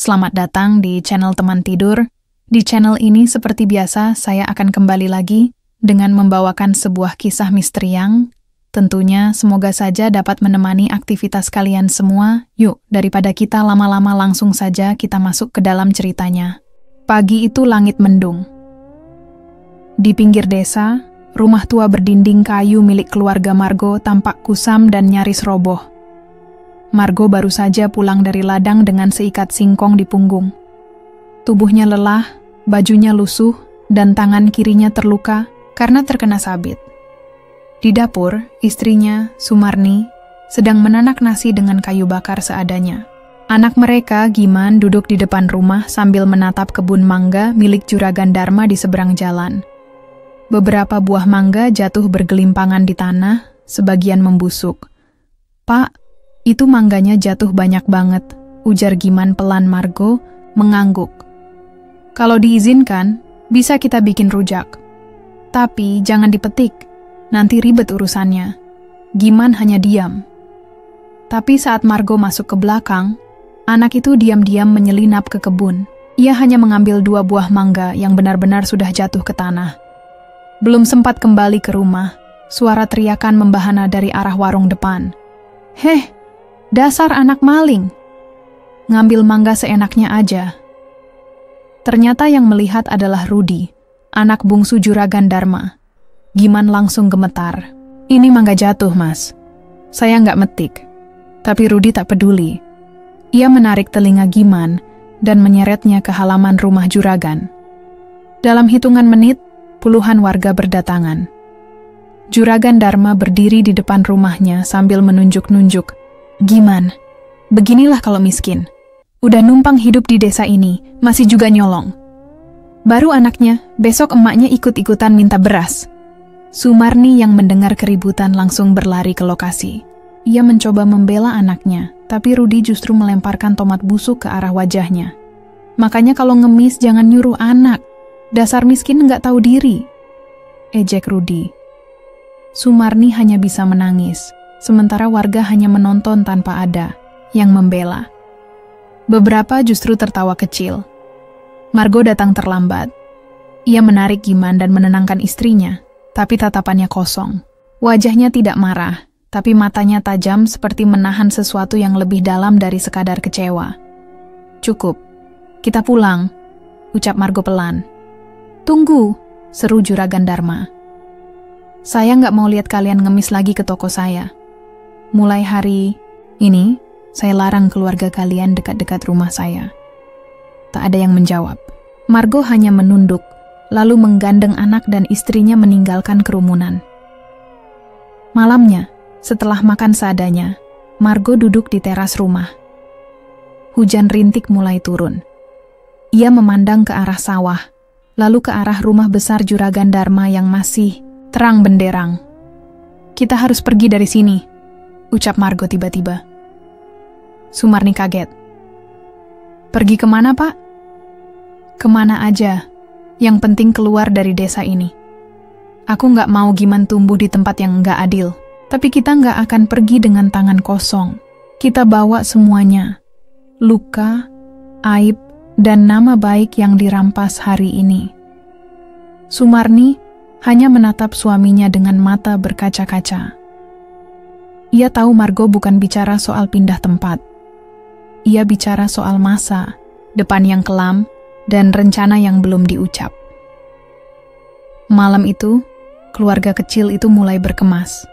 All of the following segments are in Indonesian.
selamat datang di channel Teman Tidur. Di channel ini seperti biasa saya akan kembali lagi dengan membawakan sebuah kisah misteri yang tentunya semoga saja dapat menemani aktivitas kalian semua. Yuk, daripada kita lama-lama langsung saja kita masuk ke dalam ceritanya. Pagi itu langit mendung. Di pinggir desa, rumah tua berdinding kayu milik keluarga Margo tampak kusam dan nyaris roboh. Margo baru saja pulang dari ladang dengan seikat singkong di punggung. Tubuhnya lelah, bajunya lusuh, dan tangan kirinya terluka karena terkena sabit. Di dapur, istrinya, Sumarni, sedang menanak nasi dengan kayu bakar seadanya. Anak mereka, Giman, duduk di depan rumah sambil menatap kebun mangga milik Juragan Dharma di seberang jalan. Beberapa buah mangga jatuh bergelimpangan di tanah, sebagian membusuk. "Pak, itu mangganya jatuh banyak banget," ujar Giman pelan Margo, mengangguk. "Kalau diizinkan, bisa kita bikin rujak. Tapi jangan dipetik, nanti ribet urusannya." Giman hanya diam. Tapi saat Margo masuk ke belakang, anak itu diam-diam menyelinap ke kebun. Ia hanya mengambil 2 buah mangga yang benar-benar sudah jatuh ke tanah. Belum sempat kembali ke rumah, suara teriakan membahana dari arah warung depan. "Heh! Dasar anak maling! Ngambil mangga seenaknya aja." Ternyata yang melihat adalah Rudi, anak bungsu Juragan Dharma. Giman langsung gemetar. "Ini mangga jatuh, Mas. Saya nggak metik." Tapi Rudi tak peduli. Ia menarik telinga Giman dan menyeretnya ke halaman rumah Juragan. Dalam hitungan menit, puluhan warga berdatangan. Juragan Dharma berdiri di depan rumahnya sambil menunjuk-nunjuk. "Giman, beginilah kalau miskin. Udah numpang hidup di desa ini, masih juga nyolong. Baru anaknya, besok emaknya ikut-ikutan minta beras." Sumarni yang mendengar keributan langsung berlari ke lokasi. Ia mencoba membela anaknya, tapi Rudi justru melemparkan tomat busuk ke arah wajahnya. "Makanya kalau ngemis jangan nyuruh anak. Dasar miskin nggak tahu diri," ejek Rudi. Sumarni hanya bisa menangis. Sementara warga hanya menonton tanpa ada yang membela. Beberapa justru tertawa kecil. Margo datang terlambat. Ia menarik Giman dan menenangkan istrinya, tapi tatapannya kosong. Wajahnya tidak marah, tapi matanya tajam seperti menahan sesuatu yang lebih dalam dari sekadar kecewa. "Cukup, kita pulang," ucap Margo pelan. "Tunggu," seru Juragan Dharma. "Saya nggak mau lihat kalian ngemis lagi ke toko saya. Mulai hari ini, saya larang keluarga kalian dekat-dekat rumah saya." Tak ada yang menjawab. Margo hanya menunduk, lalu menggandeng anak dan istrinya meninggalkan kerumunan. Malamnya, setelah makan seadanya, Margo duduk di teras rumah. Hujan rintik mulai turun. Ia memandang ke arah sawah, lalu ke arah rumah besar Juragan Dharma yang masih terang benderang. "Kita harus pergi dari sini," ucap Margo tiba-tiba. Sumarni kaget. "Pergi kemana, Pak?" "Kemana aja. Yang penting keluar dari desa ini. Aku nggak mau Giman tumbuh di tempat yang nggak adil. Tapi kita nggak akan pergi dengan tangan kosong. Kita bawa semuanya. Luka, aib, dan nama baik yang dirampas hari ini." Sumarni hanya menatap suaminya dengan mata berkaca-kaca. Ia tahu Margo bukan bicara soal pindah tempat. Ia bicara soal masa, depan yang kelam, dan rencana yang belum diucap. Malam itu, keluarga kecil itu mulai berkemas.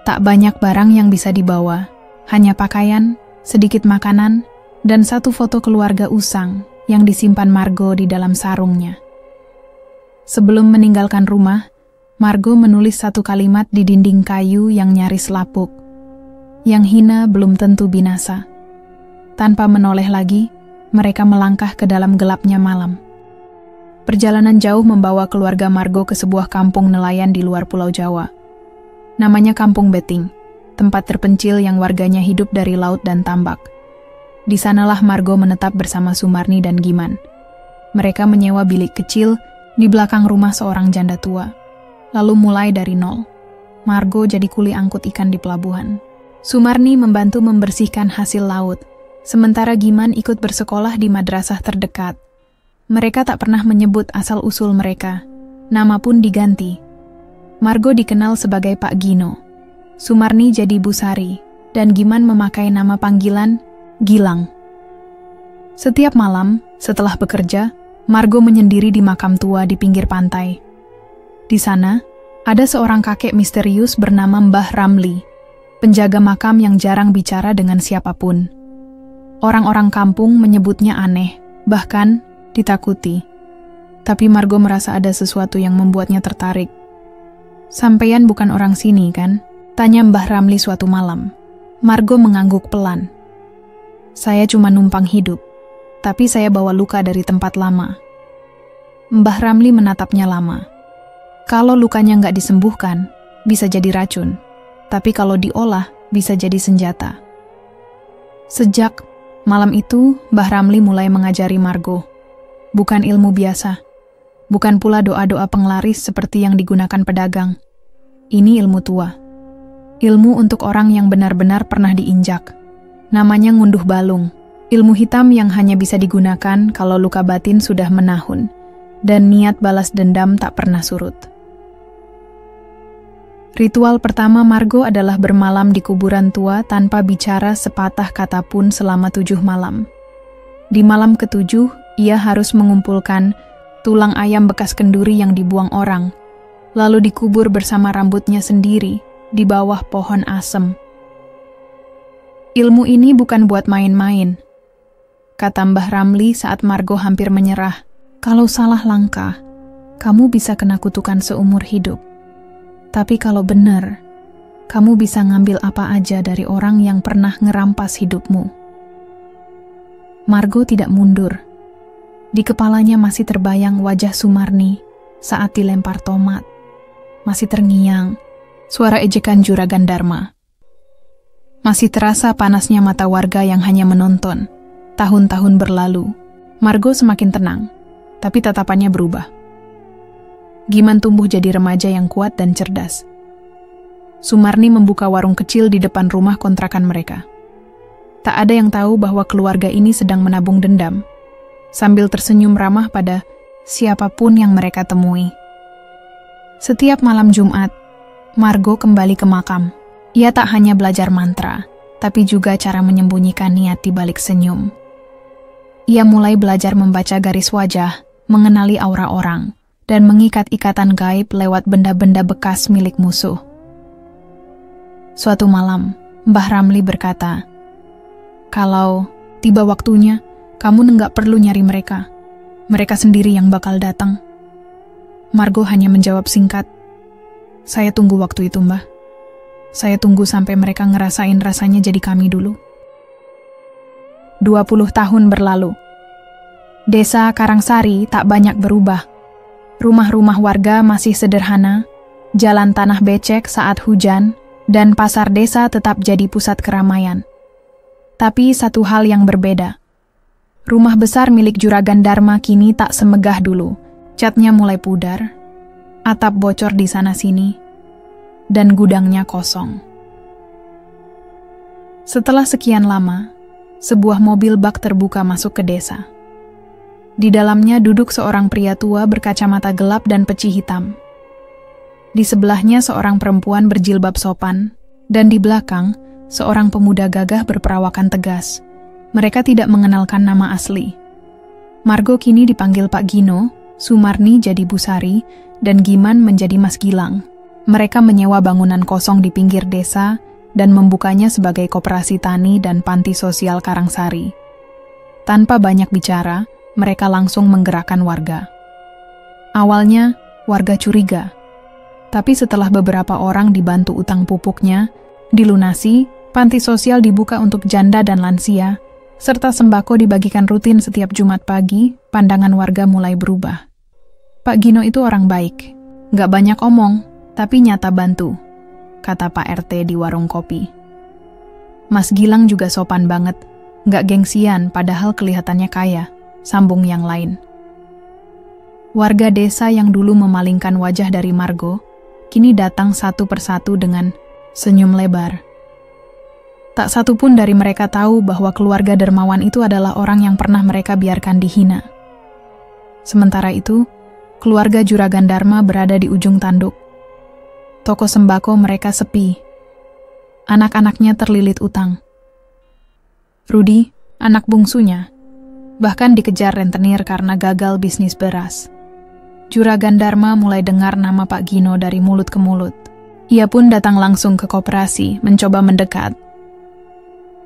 Tak banyak barang yang bisa dibawa, hanya pakaian, sedikit makanan, dan 1 foto keluarga usang yang disimpan Margo di dalam sarungnya. Sebelum meninggalkan rumah, Margo menulis 1 kalimat di dinding kayu yang nyaris lapuk. "Yang hina belum tentu binasa." Tanpa menoleh lagi, mereka melangkah ke dalam gelapnya malam. Perjalanan jauh membawa keluarga Margo ke sebuah kampung nelayan di luar Pulau Jawa. Namanya Kampung Beting, tempat terpencil yang warganya hidup dari laut dan tambak. Di sanalah Margo menetap bersama Sumarni dan Giman. Mereka menyewa bilik kecil di belakang rumah seorang janda tua. Lalu mulai dari nol, Margo jadi kuli angkut ikan di pelabuhan. Sumarni membantu membersihkan hasil laut, Sementara Giman ikut bersekolah di madrasah terdekat. Mereka tak pernah menyebut asal-usul mereka. Nama pun diganti. Margo dikenal sebagai Pak Gino. Sumarni jadi Bu Sari. Dan Giman memakai nama panggilan Gilang. Setiap malam, setelah bekerja, Margo menyendiri di makam tua di pinggir pantai. Di sana, ada seorang kakek misterius bernama Mbah Ramli, penjaga makam yang jarang bicara dengan siapapun. Orang-orang kampung menyebutnya aneh, bahkan ditakuti. Tapi Margo merasa ada sesuatu yang membuatnya tertarik. "Sampeyan bukan orang sini, kan?" tanya Mbah Ramli suatu malam. Margo mengangguk pelan. "Saya cuma numpang hidup, tapi saya bawa luka dari tempat lama." Mbah Ramli menatapnya lama. "Kalau lukanya nggak disembuhkan, bisa jadi racun. Tapi kalau diolah, bisa jadi senjata." Sejak malam itu, Mbah Ramli mulai mengajari Margo. Bukan ilmu biasa. Bukan pula doa-doa penglaris seperti yang digunakan pedagang. Ini ilmu tua. Ilmu untuk orang yang benar-benar pernah diinjak. Namanya ngunduh balung. Ilmu hitam yang hanya bisa digunakan kalau luka batin sudah menahun. Dan niat balas dendam tak pernah surut. Ritual pertama Margo adalah bermalam di kuburan tua tanpa bicara sepatah kata pun selama 7 malam. Di malam ke-7, ia harus mengumpulkan tulang ayam bekas kenduri yang dibuang orang, lalu dikubur bersama rambutnya sendiri di bawah pohon asem. "Ilmu ini bukan buat main-main," kata Mbah Ramli saat Margo hampir menyerah. "Kalau salah langkah, kamu bisa kena kutukan seumur hidup. Tapi kalau benar, kamu bisa ngambil apa aja dari orang yang pernah ngerampas hidupmu." Margo tidak mundur. Di kepalanya masih terbayang wajah Sumarni saat dilempar tomat. Masih terngiang suara ejekan Juragan Dharma. Masih terasa panasnya mata warga yang hanya menonton. Tahun-tahun berlalu, Margo semakin tenang, tapi tatapannya berubah. Giman tumbuh jadi remaja yang kuat dan cerdas. Sumarni membuka warung kecil di depan rumah kontrakan mereka. Tak ada yang tahu bahwa keluarga ini sedang menabung dendam, sambil tersenyum ramah pada siapapun yang mereka temui. Setiap malam Jumat, Margo kembali ke makam. Ia tak hanya belajar mantra, tapi juga cara menyembunyikan niat di balik senyum. Ia mulai belajar membaca garis wajah, mengenali aura orang, dan mengikat ikatan gaib lewat benda-benda bekas milik musuh. Suatu malam, Mbah Ramli berkata, "Kalau tiba waktunya, kamu nggak perlu nyari mereka. Mereka sendiri yang bakal datang." Margo hanya menjawab singkat, "Saya tunggu waktu itu, Mbah. Saya tunggu sampai mereka ngerasain rasanya jadi kami dulu." 20 tahun berlalu. Desa Karangsari tak banyak berubah. Rumah-rumah warga masih sederhana, jalan tanah becek saat hujan, dan pasar desa tetap jadi pusat keramaian. Tapi satu hal yang berbeda. Rumah besar milik Juragan Dharma kini tak semegah dulu. Catnya mulai pudar, atap bocor di sana-sini, dan gudangnya kosong. Setelah sekian lama, sebuah mobil bak terbuka masuk ke desa. Di dalamnya duduk seorang pria tua berkacamata gelap dan peci hitam. Di sebelahnya seorang perempuan berjilbab sopan, dan di belakang seorang pemuda gagah berperawakan tegas. Mereka tidak mengenalkan nama asli. Margo kini dipanggil Pak Gino, Sumarni jadi Bu Sari, dan Giman menjadi Mas Gilang. Mereka menyewa bangunan kosong di pinggir desa dan membukanya sebagai koperasi tani dan panti sosial Karangsari. Tanpa banyak bicara, mereka langsung menggerakkan warga. Awalnya, warga curiga. Tapi setelah beberapa orang dibantu utang pupuknya, dilunasi, panti sosial dibuka untuk janda dan lansia, serta sembako dibagikan rutin setiap Jumat pagi, pandangan warga mulai berubah. Pak Gino itu orang baik, nggak banyak omong, tapi nyata bantu, kata Pak RT di warung kopi. Mas Gilang juga sopan banget, nggak gengsian padahal kelihatannya kaya, sambung yang lain. Warga desa yang dulu memalingkan wajah dari Margo, kini datang satu persatu dengan senyum lebar. Tak satu pun dari mereka tahu bahwa keluarga dermawan itu adalah orang yang pernah mereka biarkan dihina. Sementara itu, keluarga Juragan Dharma berada di ujung tanduk. Toko sembako mereka sepi. Anak-anaknya terlilit utang. Rudi, anak bungsunya, bahkan dikejar rentenir karena gagal bisnis beras. Juragan Dharma mulai dengar nama Pak Gino dari mulut ke mulut. Ia pun datang langsung ke koperasi, mencoba mendekat.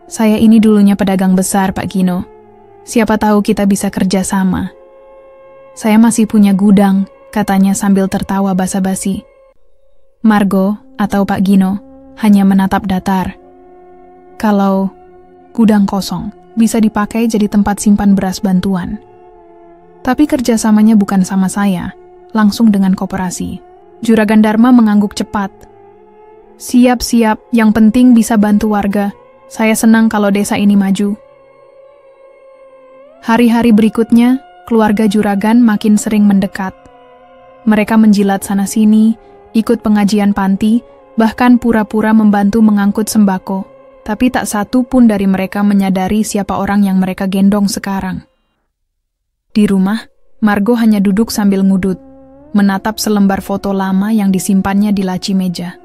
Saya ini dulunya pedagang besar, Pak Gino. Siapa tahu kita bisa kerja sama. Saya masih punya gudang, katanya sambil tertawa basa-basi. Margo, atau Pak Gino, hanya menatap datar. Kalau gudang kosong, bisa dipakai jadi tempat simpan beras bantuan. Tapi kerjasamanya bukan sama saya, langsung dengan koperasi. Juragan Dharma mengangguk cepat. Siap-siap, yang penting bisa bantu warga. Saya senang kalau desa ini maju. Hari-hari berikutnya, keluarga Juragan makin sering mendekat. Mereka menjilat sana-sini, ikut pengajian panti, bahkan pura-pura membantu mengangkut sembako. Tapi tak satu pun dari mereka menyadari siapa orang yang mereka gendong sekarang. Di rumah, Margo hanya duduk sambil ngudut, menatap selembar foto lama yang disimpannya di laci meja.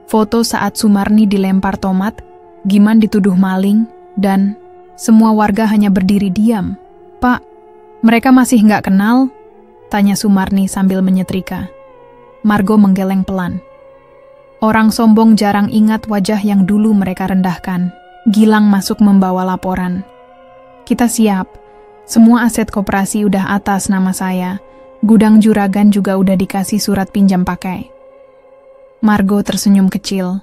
Foto saat Sumarni dilempar tomat, Giman dituduh maling, dan semua warga hanya berdiri diam. Pak, mereka masih nggak kenal? Tanya Sumarni sambil menyetrika. Margo menggeleng pelan. Orang sombong jarang ingat wajah yang dulu mereka rendahkan. Gilang masuk membawa laporan. Kita siap. Semua aset koperasi udah atas nama saya. Gudang Juragan juga udah dikasih surat pinjam pakai. Margo tersenyum kecil.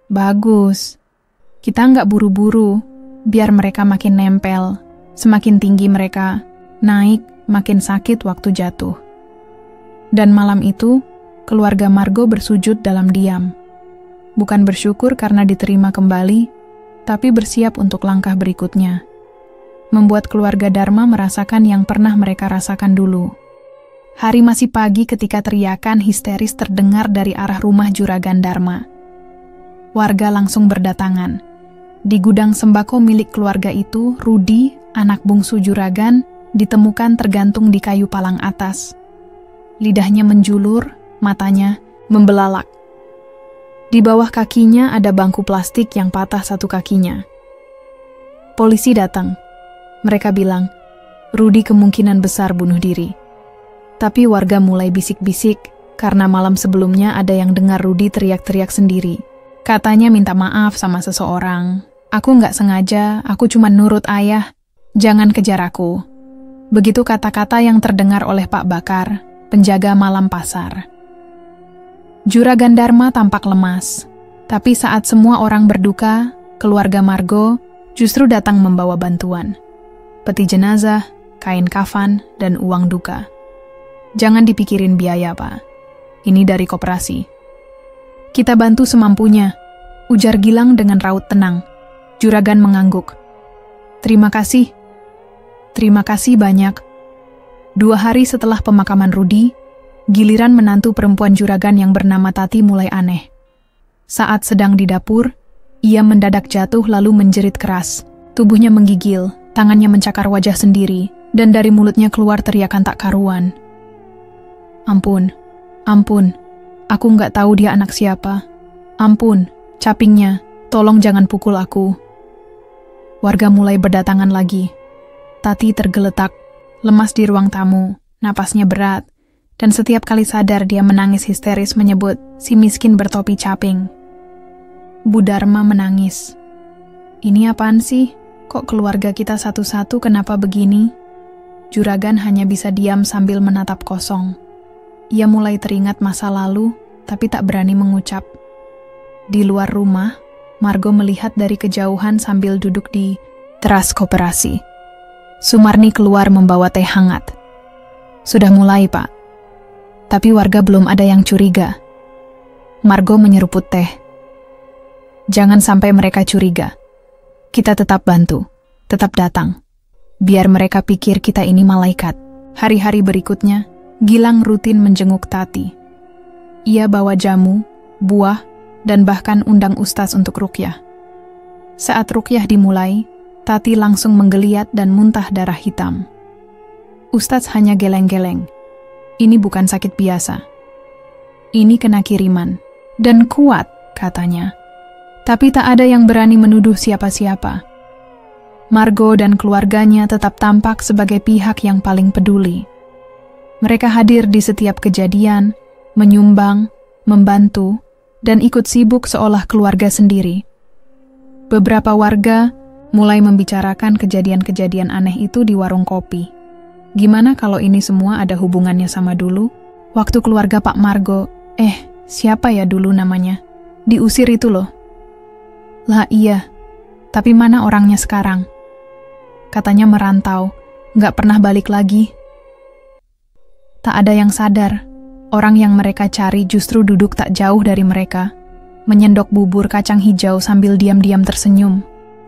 Bagus. Kita nggak buru-buru, biar mereka makin nempel. Semakin tinggi mereka, naik, makin sakit waktu jatuh. Dan malam itu, keluarga Margo bersujud dalam diam. Bukan bersyukur karena diterima kembali, tapi bersiap untuk langkah berikutnya. Membuat keluarga Dharma merasakan yang pernah mereka rasakan dulu. Hari masih pagi ketika teriakan histeris terdengar dari arah rumah Juragan Dharma. Warga langsung berdatangan. Di gudang sembako milik keluarga itu, Rudi, anak bungsu Juragan, ditemukan tergantung di kayu palang atas. Lidahnya menjulur, matanya membelalak. Di bawah kakinya ada bangku plastik yang patah satu kakinya. Polisi datang. Mereka bilang, Rudi kemungkinan besar bunuh diri. Tapi warga mulai bisik-bisik, karena malam sebelumnya ada yang dengar Rudi teriak-teriak sendiri. Katanya minta maaf sama seseorang. Aku nggak sengaja, aku cuma nurut ayah. Jangan kejar aku. Begitu kata-kata yang terdengar oleh Pak Bakar, penjaga malam pasar. Juragan Dharma tampak lemas. Tapi saat semua orang berduka, keluarga Margo justru datang membawa bantuan. Peti jenazah, kain kafan, dan uang duka. Jangan dipikirin biaya, Pak. Ini dari koperasi. Kita bantu semampunya, ujar Gilang dengan raut tenang. Juragan mengangguk. Terima kasih. Terima kasih banyak. 2 hari setelah pemakaman Rudi, giliran menantu perempuan Juragan yang bernama Tati mulai aneh. Saat sedang di dapur, ia mendadak jatuh lalu menjerit keras. Tubuhnya menggigil, tangannya mencakar wajah sendiri, dan dari mulutnya keluar teriakan tak karuan. Ampun, ampun, aku nggak tahu dia anak siapa. Ampun, capingnya, tolong jangan pukul aku. Warga mulai berdatangan lagi. Tati tergeletak, lemas di ruang tamu, napasnya berat, dan setiap kali sadar dia menangis histeris menyebut si miskin bertopi caping. Bu Dharma menangis. Ini apaan sih? Kok keluarga kita satu-satu kenapa begini? Juragan hanya bisa diam sambil menatap kosong. Ia mulai teringat masa lalu, tapi tak berani mengucap. Di luar rumah, Margo melihat dari kejauhan sambil duduk di teras koperasi. Sumarni keluar membawa teh hangat. Sudah mulai, Pak. Tapi warga belum ada yang curiga. Margo menyeruput teh. Jangan sampai mereka curiga. Kita tetap bantu, tetap datang. Biar mereka pikir kita ini malaikat. Hari-hari berikutnya, Gilang rutin menjenguk Tati. Ia bawa jamu, buah, dan bahkan undang ustaz untuk ruqyah. Saat ruqyah dimulai, Tati langsung menggeliat dan muntah darah hitam. Ustadz hanya geleng-geleng. Ini bukan sakit biasa. Ini kena kiriman. Dan kuat, katanya. Tapi tak ada yang berani menuduh siapa-siapa. Margo dan keluarganya tetap tampak sebagai pihak yang paling peduli. Mereka hadir di setiap kejadian, menyumbang, membantu, dan ikut sibuk seolah keluarga sendiri. Beberapa warga mulai membicarakan kejadian-kejadian aneh itu di warung kopi. Gimana kalau ini semua ada hubungannya sama dulu? Waktu keluarga Pak Margo, siapa ya dulu namanya? Diusir itu loh. Lah iya, tapi mana orangnya sekarang? Katanya merantau, nggak pernah balik lagi. Tak ada yang sadar, orang yang mereka cari justru duduk tak jauh dari mereka, menyendok bubur kacang hijau sambil diam-diam tersenyum.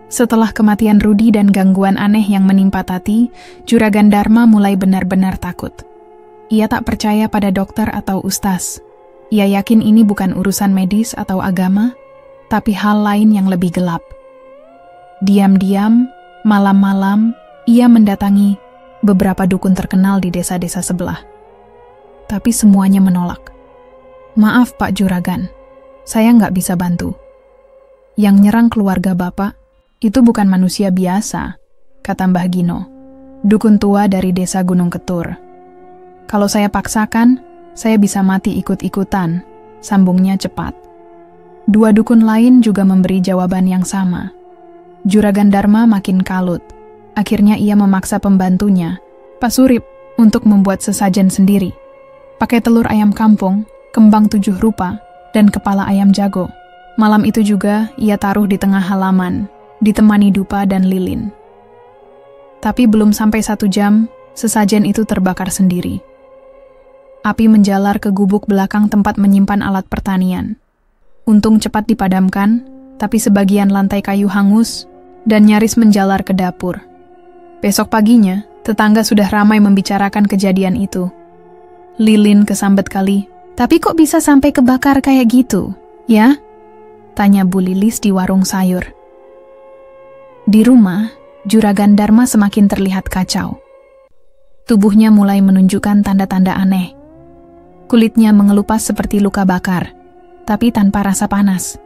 Setelah kematian Rudi dan gangguan aneh yang menimpa Tati, Juragan Dharma mulai benar-benar takut. Ia tak percaya pada dokter atau ustaz. Ia yakin ini bukan urusan medis atau agama, tapi hal lain yang lebih gelap. Diam-diam, malam-malam, ia mendatangi beberapa dukun terkenal di desa-desa sebelah. Tapi semuanya menolak. Maaf Pak Juragan, saya nggak bisa bantu. Yang nyerang keluarga Bapak, itu bukan manusia biasa, kata Mbah Gino, dukun tua dari desa Gunung Ketur. Kalau saya paksakan, saya bisa mati ikut-ikutan, sambungnya cepat. Dua dukun lain juga memberi jawaban yang sama. Juragan Dharma makin kalut. Akhirnya ia memaksa pembantunya, Pak Surip, untuk membuat sesajen sendiri. Pakai telur ayam kampung, kembang 7 rupa, dan kepala ayam jago. Malam itu juga ia taruh di tengah halaman, ditemani dupa dan lilin. Tapi belum sampai 1 jam, sesajen itu terbakar sendiri. Api menjalar ke gubuk belakang tempat menyimpan alat pertanian. Untung cepat dipadamkan, tapi sebagian lantai kayu hangus dan nyaris menjalar ke dapur. Besok paginya, tetangga sudah ramai membicarakan kejadian itu. Lilin kesambet kali, tapi kok bisa sampai kebakar kayak gitu, ya? Tanya Bu Lilis di warung sayur. Di rumah, Juragan Dharma semakin terlihat kacau. Tubuhnya mulai menunjukkan tanda-tanda aneh. Kulitnya mengelupas seperti luka bakar, tapi tanpa rasa panas.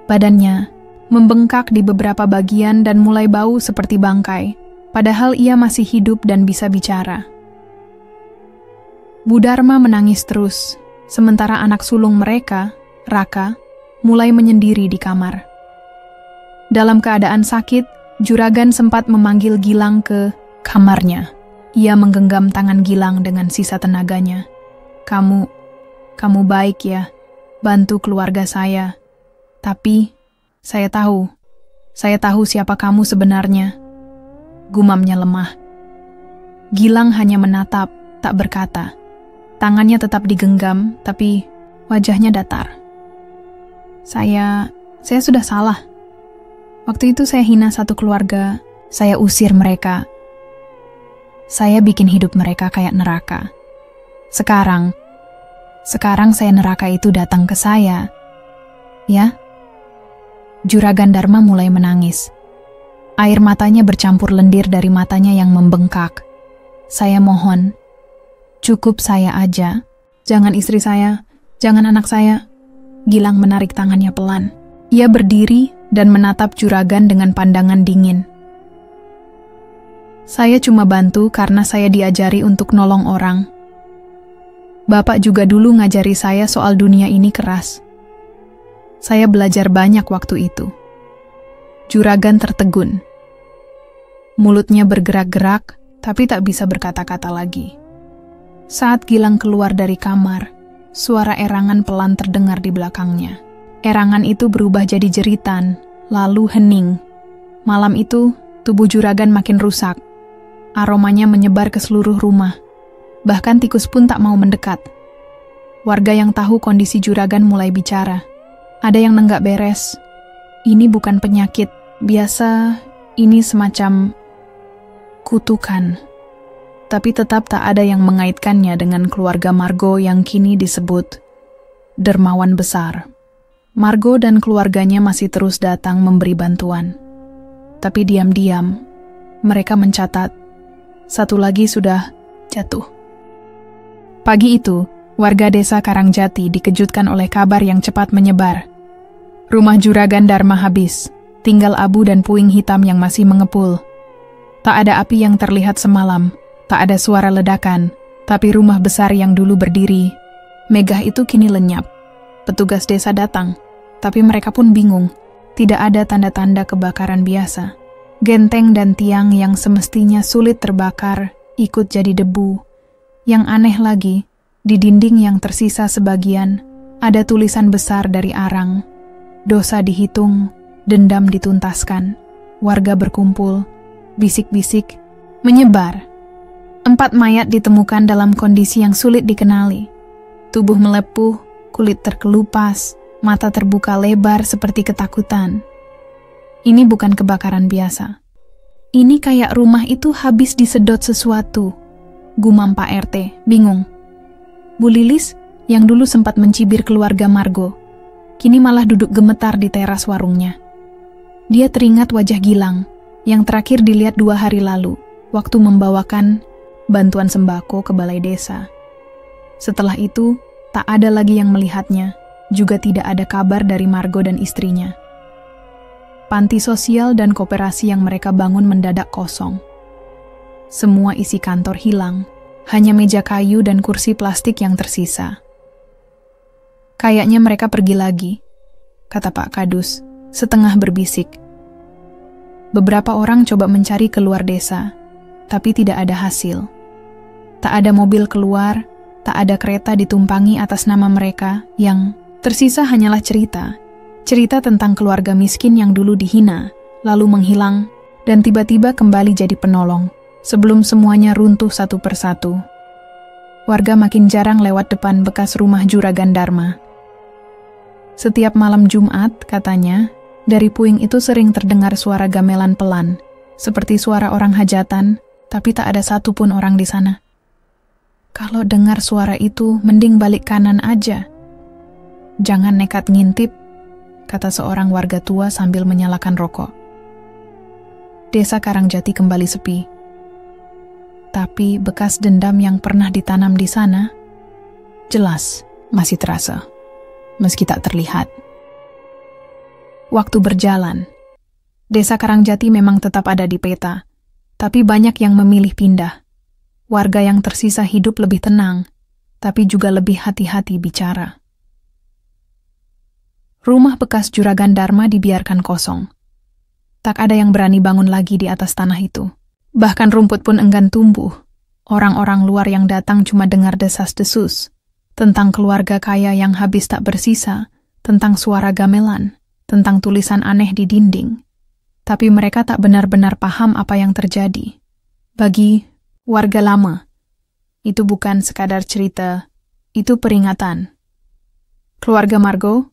Badannya membengkak di beberapa bagian dan mulai bau seperti bangkai, padahal ia masih hidup dan bisa bicara. Bu Dharma menangis terus, sementara anak sulung mereka, Raka, mulai menyendiri di kamar. Dalam keadaan sakit, Juragan sempat memanggil Gilang ke kamarnya. Ia menggenggam tangan Gilang dengan sisa tenaganya. Kamu baik ya, bantu keluarga saya. Tapi, saya tahu siapa kamu sebenarnya. Gumamnya lemah. Gilang hanya menatap, tak berkata. Tangannya tetap digenggam, tapi wajahnya datar. Saya sudah salah. Waktu itu saya hina satu keluarga, saya usir mereka. Saya bikin hidup mereka kayak neraka. Sekarang saya neraka itu datang ke saya. Ya? Juragan Dharma mulai menangis. Air matanya bercampur lendir dari matanya yang membengkak. Saya mohon, cukup saya aja. Jangan istri saya, jangan anak saya. Gilang menarik tangannya pelan. Ia berdiri dan menatap Juragan dengan pandangan dingin. Saya cuma bantu karena saya diajari untuk nolong orang. Bapak juga dulu ngajari saya soal dunia ini keras. Saya belajar banyak waktu itu. Juragan tertegun. Mulutnya bergerak-gerak, tapi tak bisa berkata-kata lagi. Saat Gilang keluar dari kamar, suara erangan pelan terdengar di belakangnya. Erangan itu berubah jadi jeritan, lalu hening. Malam itu, tubuh Juragan makin rusak. Aromanya menyebar ke seluruh rumah. Bahkan tikus pun tak mau mendekat. Warga yang tahu kondisi Juragan mulai bicara. Ada yang nenggak beres. Ini bukan penyakit biasa, ini semacam kutukan. Tapi tetap tak ada yang mengaitkannya dengan keluarga Margo yang kini disebut dermawan besar. Margo dan keluarganya masih terus datang memberi bantuan. Tapi diam-diam, mereka mencatat, satu lagi sudah jatuh. Pagi itu, warga desa Karangjati dikejutkan oleh kabar yang cepat menyebar. Rumah Juragan Dharma habis, tinggal abu dan puing hitam yang masih mengepul. Tak ada api yang terlihat semalam, tak ada suara ledakan, tapi rumah besar yang dulu berdiri, megah itu kini lenyap. Petugas desa datang, tapi mereka pun bingung, tidak ada tanda-tanda kebakaran biasa. Genteng dan tiang yang semestinya sulit terbakar, ikut jadi debu. Yang aneh lagi, di dinding yang tersisa sebagian, ada tulisan besar dari arang. Dosa dihitung, dendam dituntaskan. Warga berkumpul, bisik-bisik, menyebar. 4 mayat ditemukan dalam kondisi yang sulit dikenali. Tubuh melepuh, kulit terkelupas, mata terbuka lebar seperti ketakutan. Ini bukan kebakaran biasa. Ini kayak rumah itu habis disedot sesuatu. Gumam Pak RT, bingung. Bu Lilis, yang dulu sempat mencibir keluarga Margo, kini malah duduk gemetar di teras warungnya. Dia teringat wajah Gilang, yang terakhir dilihat 2 hari lalu, waktu membawakan bantuan sembako ke balai desa. Setelah itu, tak ada lagi yang melihatnya, juga tidak ada kabar dari Margo dan istrinya. Panti sosial dan koperasi yang mereka bangun mendadak kosong. Semua isi kantor hilang, hanya meja kayu dan kursi plastik yang tersisa. Kayaknya mereka pergi lagi, kata Pak Kadus, setengah berbisik. Beberapa orang coba mencari keluar desa, tapi tidak ada hasil. Tak ada mobil keluar, tak ada kereta ditumpangi atas nama mereka, yang tersisa hanyalah cerita. Cerita tentang keluarga miskin yang dulu dihina, lalu menghilang, dan tiba-tiba kembali jadi penolong, sebelum semuanya runtuh satu persatu. Warga makin jarang lewat depan bekas rumah Juragan Dharma. Setiap malam Jumat, katanya, dari puing itu sering terdengar suara gamelan pelan, seperti suara orang hajatan, tapi tak ada satupun orang di sana. Kalau dengar suara itu, mending balik kanan aja. Jangan nekat ngintip, kata seorang warga tua sambil menyalakan rokok. Desa Karangjati kembali sepi. Tapi bekas dendam yang pernah ditanam di sana, jelas masih terasa, meski tak terlihat. Waktu berjalan, desa Karangjati memang tetap ada di peta, tapi banyak yang memilih pindah. Warga yang tersisa hidup lebih tenang, tapi juga lebih hati-hati bicara. Rumah bekas Juragan Dharma dibiarkan kosong. Tak ada yang berani bangun lagi di atas tanah itu. Bahkan rumput pun enggan tumbuh. Orang-orang luar yang datang cuma dengar desas-desus. Tentang keluarga kaya yang habis tak bersisa. Tentang suara gamelan. Tentang tulisan aneh di dinding. Tapi mereka tak benar-benar paham apa yang terjadi. Bagi warga lama, itu bukan sekadar cerita, itu peringatan. Keluarga Margo,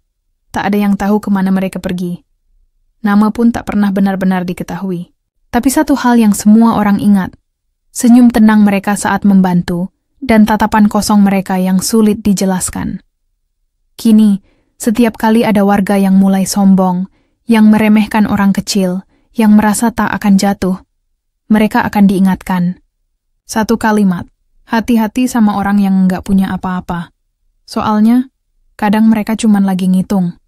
tak ada yang tahu kemana mereka pergi. Nama pun tak pernah benar-benar diketahui. Tapi satu hal yang semua orang ingat, senyum tenang mereka saat membantu, dan tatapan kosong mereka yang sulit dijelaskan. Kini, setiap kali ada warga yang mulai sombong, yang meremehkan orang kecil, yang merasa tak akan jatuh, mereka akan diingatkan. Satu kalimat, hati-hati sama orang yang nggak punya apa-apa. Soalnya, kadang mereka cuma lagi ngitung.